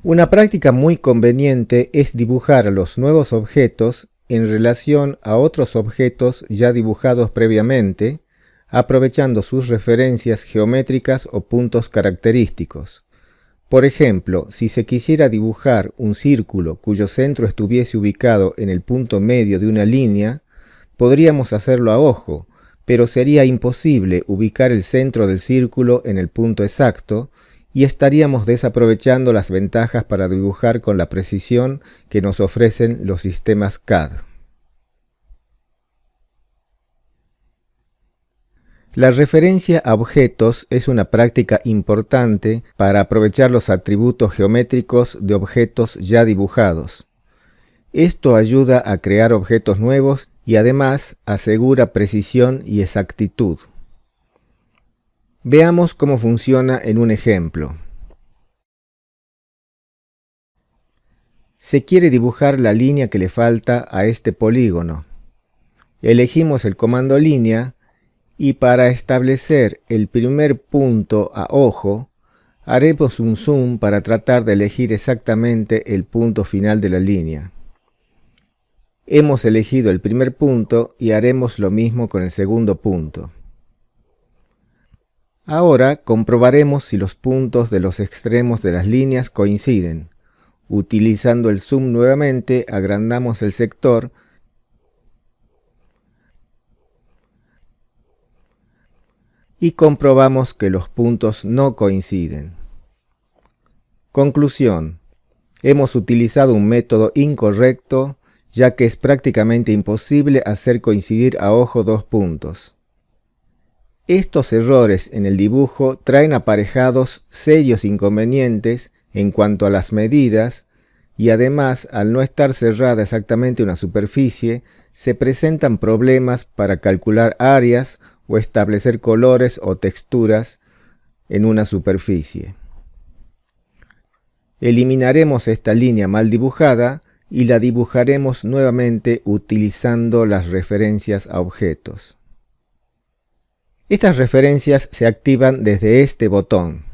Una práctica muy conveniente es dibujar los nuevos objetos en relación a otros objetos ya dibujados previamente, aprovechando sus referencias geométricas o puntos característicos. Por ejemplo, si se quisiera dibujar un círculo cuyo centro estuviese ubicado en el punto medio de una línea, podríamos hacerlo a ojo, pero sería imposible ubicar el centro del círculo en el punto exacto, y estaríamos desaprovechando las ventajas para dibujar con la precisión que nos ofrecen los sistemas CAD. La referencia a objetos es una práctica importante para aprovechar los atributos geométricos de objetos ya dibujados. Esto ayuda a crear objetos nuevos y además asegura precisión y exactitud. Veamos cómo funciona en un ejemplo. Se quiere dibujar la línea que le falta a este polígono. Elegimos el comando línea y para establecer el primer punto a ojo, haremos un zoom para tratar de elegir exactamente el punto final de la línea. Hemos elegido el primer punto y haremos lo mismo con el segundo punto. Ahora comprobaremos si los puntos de los extremos de las líneas coinciden. Utilizando el zoom nuevamente, agrandamos el sector y comprobamos que los puntos no coinciden. Conclusión: hemos utilizado un método incorrecto, ya que es prácticamente imposible hacer coincidir a ojo dos puntos. Estos errores en el dibujo traen aparejados serios inconvenientes en cuanto a las medidas y además, al no estar cerrada exactamente una superficie, se presentan problemas para calcular áreas o establecer colores o texturas en una superficie. Eliminaremos esta línea mal dibujada y la dibujaremos nuevamente utilizando las referencias a objetos. Estas referencias se activan desde este botón.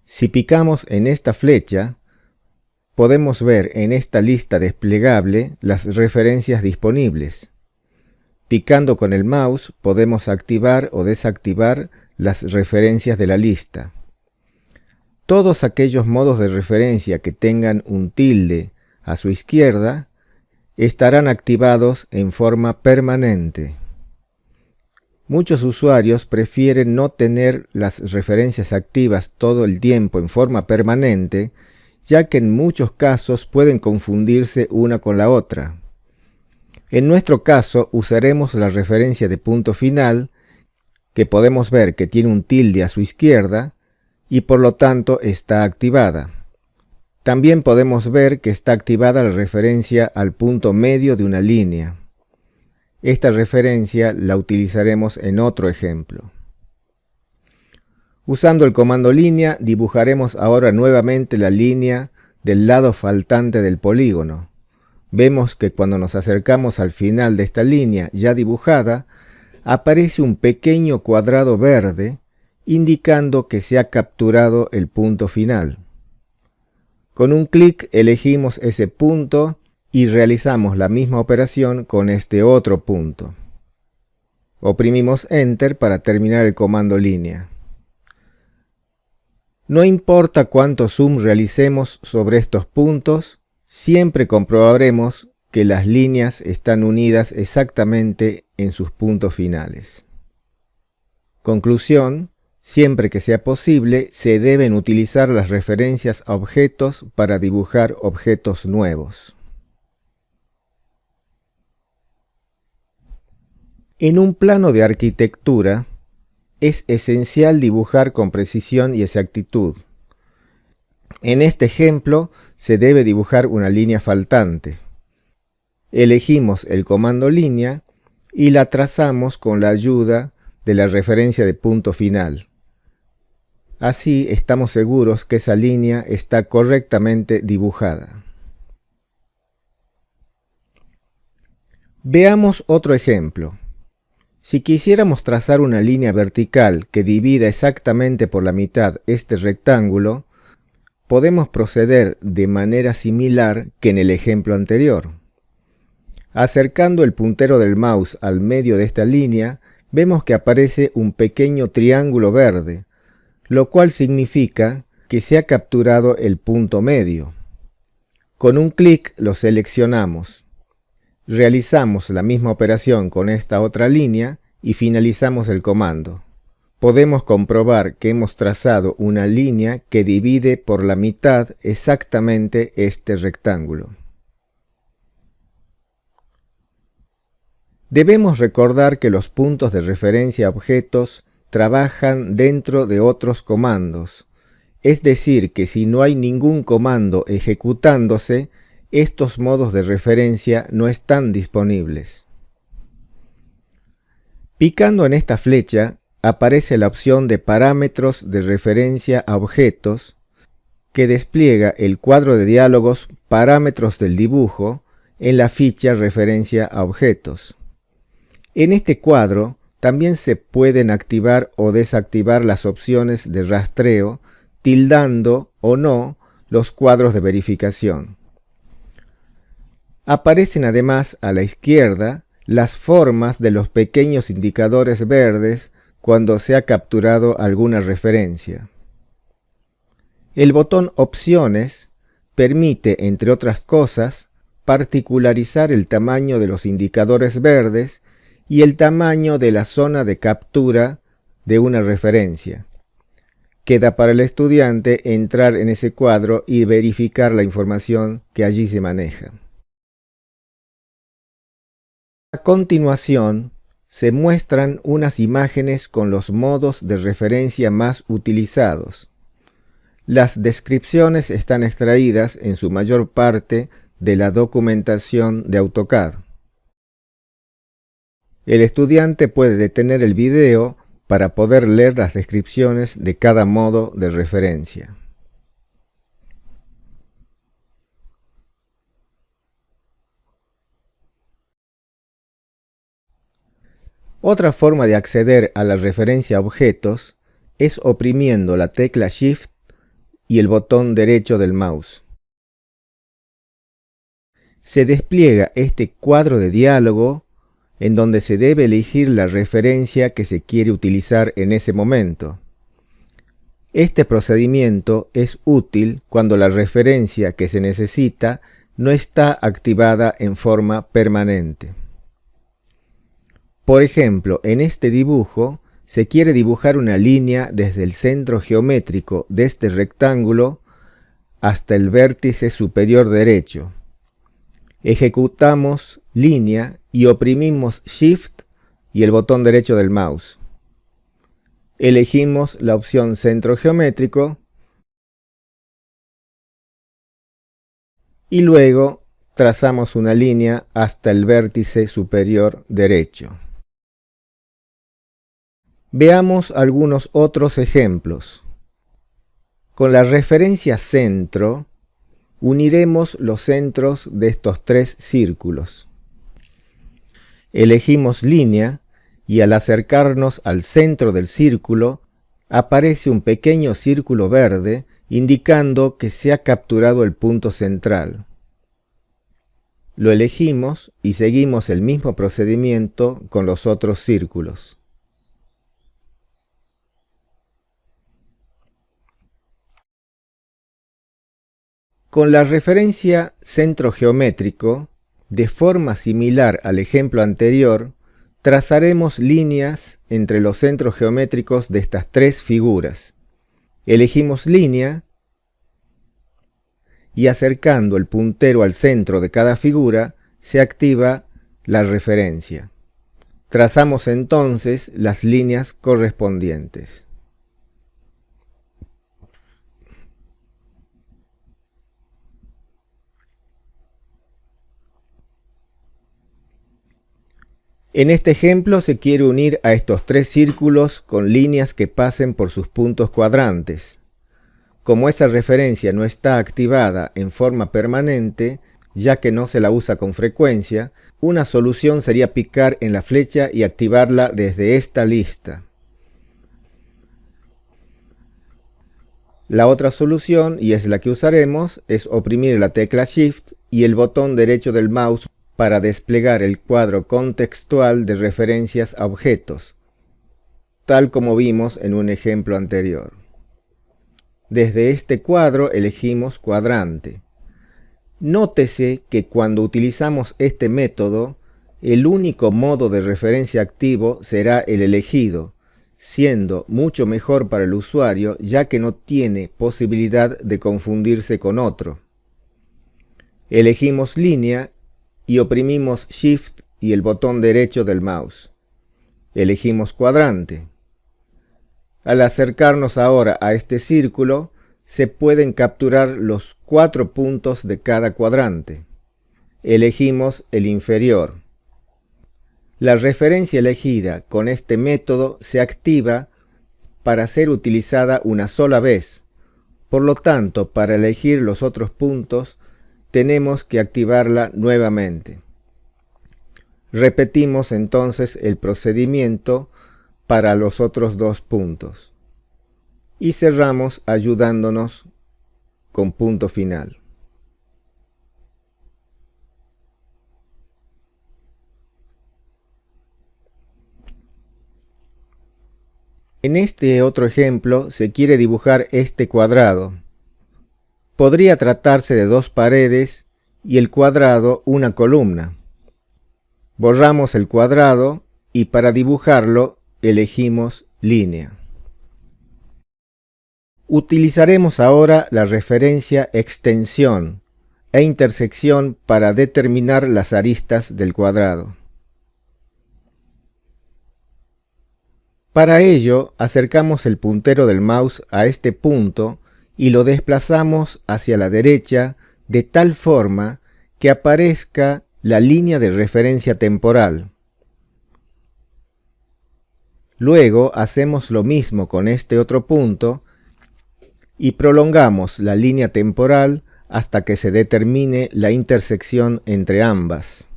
Si picamos en esta flecha, podemos ver en esta lista desplegable las referencias disponibles. Picando con el mouse podemos activar o desactivar las referencias de la lista. Todos aquellos modos de referencia que tengan un tilde a su izquierda estarán activados en forma permanente. Muchos usuarios prefieren no tener las referencias activas todo el tiempo en forma permanente, ya que en muchos casos pueden confundirse una con la otra. En nuestro caso usaremos la referencia de punto final, que podemos ver que tiene un tilde a su izquierda y por lo tanto está activada. También podemos ver que está activada la referencia al punto medio de una línea. Esta referencia la utilizaremos en otro ejemplo. Usando el comando línea, dibujaremos ahora nuevamente la línea del lado faltante del polígono. Vemos que cuando nos acercamos al final de esta línea ya dibujada, aparece un pequeño cuadrado verde indicando que se ha capturado el punto final. Con un clic elegimos ese punto y realizamos la misma operación con este otro punto. Oprimimos Enter para terminar el comando línea. No importa cuánto zoom realicemos sobre estos puntos, siempre comprobaremos que las líneas están unidas exactamente en sus puntos finales. Conclusión: siempre que sea posible, se deben utilizar las referencias a objetos para dibujar objetos nuevos. En un plano de arquitectura, es esencial dibujar con precisión y exactitud. En este ejemplo, se debe dibujar una línea faltante. Elegimos el comando línea y la trazamos con la ayuda de la referencia de punto final. Así estamos seguros que esa línea está correctamente dibujada. Veamos otro ejemplo. Si quisiéramos trazar una línea vertical que divida exactamente por la mitad este rectángulo, podemos proceder de manera similar que en el ejemplo anterior. Acercando el puntero del mouse al medio de esta línea, vemos que aparece un pequeño triángulo verde, lo cual significa que se ha capturado el punto medio. Con un clic lo seleccionamos. Realizamos la misma operación con esta otra línea y finalizamos el comando. Podemos comprobar que hemos trazado una línea que divide por la mitad exactamente este rectángulo. Debemos recordar que los puntos de referencia a objetos trabajan dentro de otros comandos, es decir, que si no hay ningún comando ejecutándose, estos modos de referencia no están disponibles. Picando en esta flecha, aparece la opción de parámetros de referencia a objetos, que despliega el cuadro de diálogos Parámetros del dibujo en la ficha Referencia a objetos. En este cuadro también se pueden activar o desactivar las opciones de rastreo, tildando o no los cuadros de verificación. Aparecen además a la izquierda las formas de los pequeños indicadores verdes cuando se ha capturado alguna referencia. El botón Opciones permite, entre otras cosas, particularizar el tamaño de los indicadores verdes y el tamaño de la zona de captura de una referencia. Queda para el estudiante entrar en ese cuadro y verificar la información que allí se maneja. A continuación, se muestran unas imágenes con los modos de referencia más utilizados. Las descripciones están extraídas en su mayor parte de la documentación de AutoCAD. El estudiante puede detener el video para poder leer las descripciones de cada modo de referencia. Otra forma de acceder a la referencia a objetos es oprimiendo la tecla Shift y el botón derecho del mouse. Se despliega este cuadro de diálogo en donde se debe elegir la referencia que se quiere utilizar en ese momento. Este procedimiento es útil cuando la referencia que se necesita no está activada en forma permanente. Por ejemplo, en este dibujo se quiere dibujar una línea desde el centro geométrico de este rectángulo hasta el vértice superior derecho. Ejecutamos línea y oprimimos Shift y el botón derecho del mouse. Elegimos la opción centro geométrico y luego trazamos una línea hasta el vértice superior derecho. Veamos algunos otros ejemplos. Con la referencia centro, uniremos los centros de estos tres círculos. Elegimos línea y al acercarnos al centro del círculo, aparece un pequeño círculo verde indicando que se ha capturado el punto central. Lo elegimos y seguimos el mismo procedimiento con los otros círculos. Con la referencia centro geométrico, de forma similar al ejemplo anterior, trazaremos líneas entre los centros geométricos de estas tres figuras. Elegimos línea y acercando el puntero al centro de cada figura se activa la referencia. Trazamos entonces las líneas correspondientes. En este ejemplo se quiere unir a estos tres círculos con líneas que pasen por sus puntos cuadrantes. Como esa referencia no está activada en forma permanente, ya que no se la usa con frecuencia, una solución sería picar en la flecha y activarla desde esta lista. La otra solución, y es la que usaremos, es oprimir la tecla Shift y el botón derecho del mouse para desplegar el cuadro contextual de referencias a objetos, tal como vimos en un ejemplo anterior. Desde este cuadro elegimos cuadrante. Nótese que cuando utilizamos este método, el único modo de referencia activo será el elegido, siendo mucho mejor para el usuario ya que no tiene posibilidad de confundirse con otro. Elegimos línea y oprimimos Shift y el botón derecho del mouse. Elegimos cuadrante. Al acercarnos ahora a este círculo, se pueden capturar los 4 puntos de cada cuadrante. Elegimos el inferior. La referencia elegida con este método se activa para ser utilizada una sola vez. Por lo tanto, para elegir los otros puntos, tenemos que activarla nuevamente. Repetimos entonces el procedimiento para los otros 2 puntos. Y cerramos ayudándonos con punto final. En este otro ejemplo se quiere dibujar este cuadrado. Podría tratarse de 2 paredes y el cuadrado una columna. Borramos el cuadrado y para dibujarlo elegimos línea. Utilizaremos ahora la referencia extensión e intersección para determinar las aristas del cuadrado. Para ello, acercamos el puntero del mouse a este punto y lo desplazamos hacia la derecha de tal forma que aparezca la línea de referencia temporal. Luego hacemos lo mismo con este otro punto y prolongamos la línea temporal hasta que se determine la intersección entre ambas.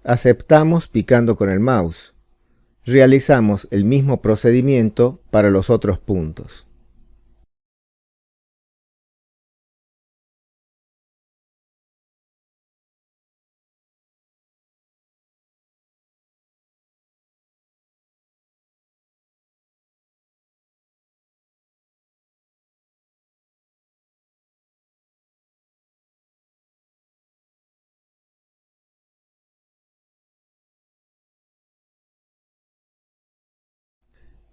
Aceptamos picando con el mouse. Realizamos el mismo procedimiento para los otros puntos.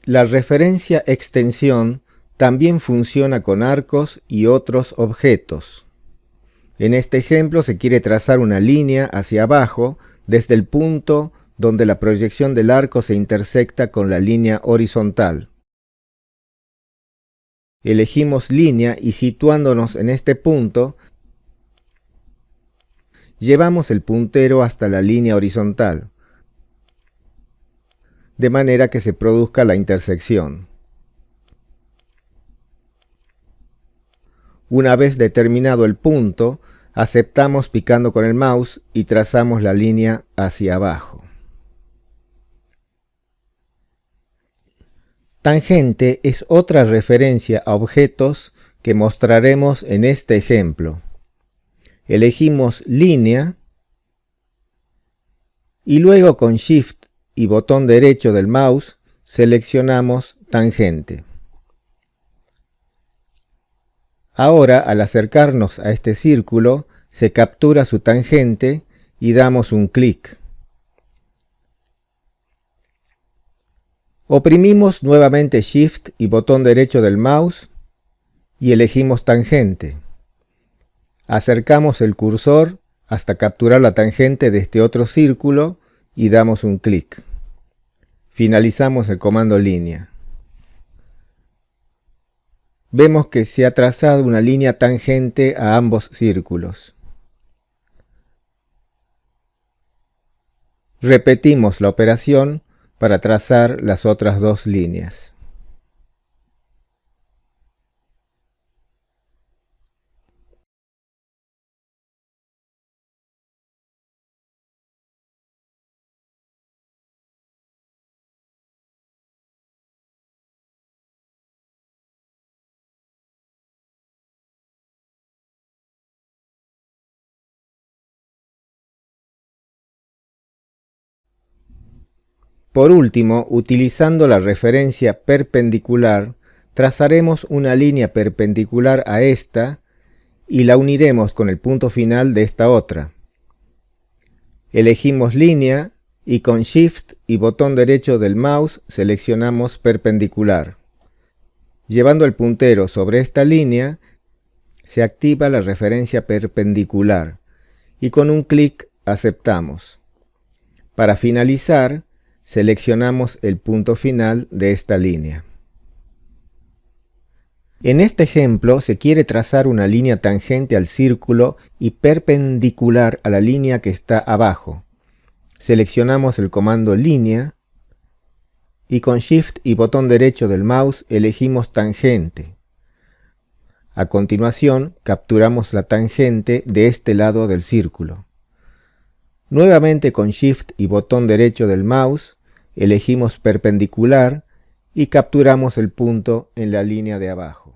La referencia extensión también funciona con arcos y otros objetos. En este ejemplo se quiere trazar una línea hacia abajo desde el punto donde la proyección del arco se intersecta con la línea horizontal. Elegimos línea y situándonos en este punto, llevamos el puntero hasta la línea horizontal, de manera que se produzca la intersección. Una vez determinado el punto, aceptamos picando con el mouse y trazamos la línea hacia abajo. Tangente es otra referencia a objetos que mostraremos en este ejemplo. Elegimos línea y luego con Shift y botón derecho del mouse seleccionamos tangente. Ahora, al acercarnos a este círculo, se captura su tangente y damos un clic. Oprimimos nuevamente Shift y botón derecho del mouse y elegimos tangente. Acercamos el cursor hasta capturar la tangente de este otro círculo y damos un clic. Finalizamos el comando línea. Vemos que se ha trazado una línea tangente a ambos círculos. Repetimos la operación para trazar las otras 2 líneas. Por último, utilizando la referencia perpendicular, trazaremos una línea perpendicular a esta y la uniremos con el punto final de esta otra. Elegimos línea y con Shift y botón derecho del mouse seleccionamos perpendicular. Llevando el puntero sobre esta línea, se activa la referencia perpendicular y con un clic aceptamos. Para finalizar, seleccionamos el punto final de esta línea. En este ejemplo se quiere trazar una línea tangente al círculo y perpendicular a la línea que está abajo. Seleccionamos el comando línea y con Shift y botón derecho del mouse elegimos tangente. A continuación capturamos la tangente de este lado del círculo. Nuevamente con Shift y botón derecho del mouse elegimos perpendicular y capturamos el punto en la línea de abajo.